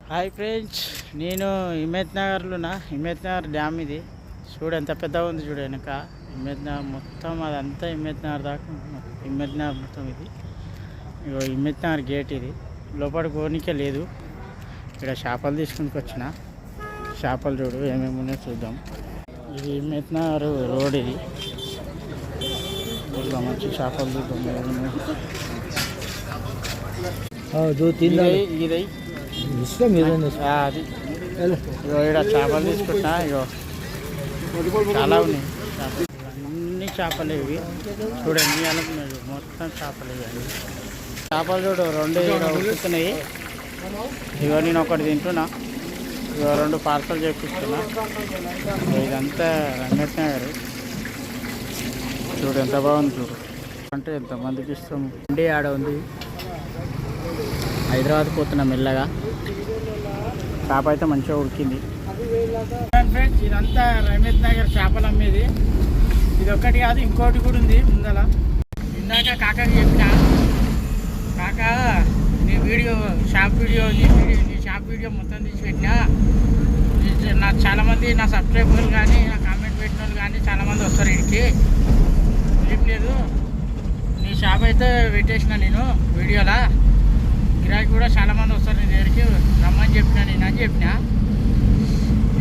Hi friends, నేను Himath Nagar dam ఇది. చూడు ఎంత పెద్దగా ఉంది. చూడు వెనక హిమత్ నగర్ మొత్తం, అదంతా హిమత్ నగర్ దాకా. హిమత్ నగర్ మొత్తం ఇది. ఇగో హిమత్ నగర్ గేట్ ఇది. లోపలికి పోనీకే లేదు. ఇక్కడ చేపలు తీసుకుని వచ్చిన. చేపలు చూడు ఏమేమి ఉన్నాయో చూద్దాం. ఇది హిమత్ నగర్ రోడ్ ఇది. మంచి చేపలు చూద్దాం. ఇది అది ఇక్కడ చేపలు తీసుకుంటా. ఇగో చాలా ఉన్నాయి. అన్ని చేపలు ఇవి చూడండి. మొత్తం చేపలు ఇవి. చేపలు చూడు రెండు ఉడుకుతున్నాయి. ఇగో నేను ఒకటి తింటున్నా. ఇగో 2 పార్సల్ చేపిస్తున్నా. ఇదంతా రంగత్ నగర్. చూడు ఎంత బాగుంది. చూడు అంటే ఎంతమందికి ఇస్తాం. ఇండి ఆడ ఉంది. హైదరాబాద్ పోతున్నా మెల్లగా. చేప అయితే మంచిగా ఉడికింది. ఫ్రెండ్స్, ఇదంతా హిమత్ నగర్ చేపలు అమ్మేది. ఇది ఒక్కటి కాదు, ఇంకోటి కూడా ఉంది ముందల. ఇందాక కాకాకి చెప్పిన, కాక నీ వీడియో షాప్ వీడియో నీ షాప్ వీడియో మొత్తం తీసి పెట్టినా. నాకు చాలామంది నా సబ్స్క్రైబర్లు కానీ నా కామెంట్ పెట్టిన వాళ్ళు కానీ చాలామంది వస్తారు ఇక్కడికి. ఏం లేదు, నీ షాప్ అయితే పెట్టేసిన నేను వీడియోలా. గిరాకీ కూడా చాలామంది వస్తారు నీ దగ్గరికి, రమ్మని చెప్పిన నేను అని చెప్పిన.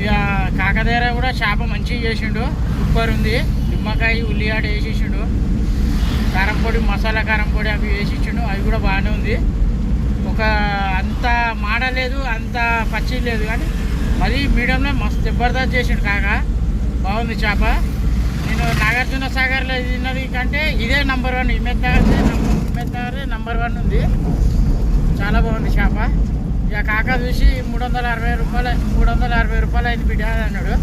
ఇక కాక దగ్గర కూడా చేప మంచిగా చేసిండు. సూపర్ ఉంది. నిమ్మకాయ ఉల్లిగడ్డ వేసేసిండు. కారం పొడి, మసాలా కారం పొడి అవి వేసిచ్చిండు. అవి కూడా బాగానే ఉంది. ఒక అంత మాడలేదు, అంత పచ్చి లేదు, కానీ మరీ మీడియంలో మస్తు జబర్దస్త్ చేసిండు కాక. బాగుంది చేప. నేను నాగార్జున సాగర్లో తిన్నది కంటే ఇదే నెంబర్ 1. హిమత్ నగర్ నెంబర్ 1 ఉంది. చాలా బాగుంది చేప. ఇక కాక చూసి 360 రూపాయలు అయింది బిడ్డ అన్నాడు.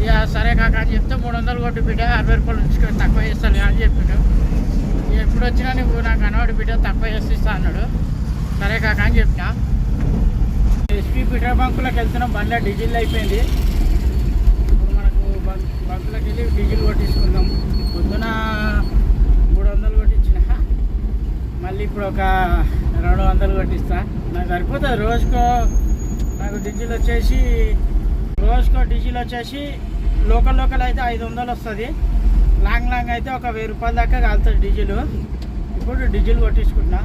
ఇక సరే కాక అని చెప్తే 300 కొట్టు బిడ్డ, 60 రూపాయలు ఉంచుకొని తక్కువ చేస్తాను అని చెప్పిండు. ఎప్పుడు వచ్చినా నువ్వు నాకు అనవాడు బిడ్డ తక్కువ చేస్తా అన్నాడు. సరే కాక అని చెప్పిన. ఎస్పీ పెట్రోల్ బంకులోకి వెళ్తున్నాం. బండ్లో డీజిల్ అయిపోయింది. ఇప్పుడు మనకు బంకులోకి వెళ్ళి డీజిల్ కొట్టించుకుందాం. పొద్దున 300 కొట్టించిన, మళ్ళీ ఇప్పుడు ఒక 200 కొట్టిస్తా. నాకు సరిపోతుంది. రోజుకో డీజిల్ వచ్చేసి లోకల్ అయితే 500 వస్తుంది. లాంగ్ అయితే ఒక 1000 రూపాయల దాకా కాలుతుంది డీజిల్. ఇప్పుడు డీజిల్ కొట్టించుకుంటున్నా.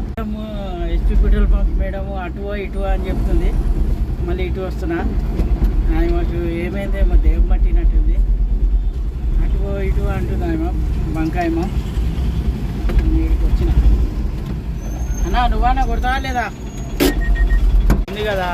ఎస్పీ పెట్రోల్ బంక్ మేడము అటు ఇటు అని చెప్తుంది. మళ్ళీ ఇటు వస్తున్నా. మాకు ఏమైందేమో దేవు పట్టినట్టుంది. అటు ఇటు అంటుందేమో బంకాయేమో. ఇక్కడికి వచ్చిన. అన్నా నువ్వన్నా కొడతావా లేదా? ఉంది కదా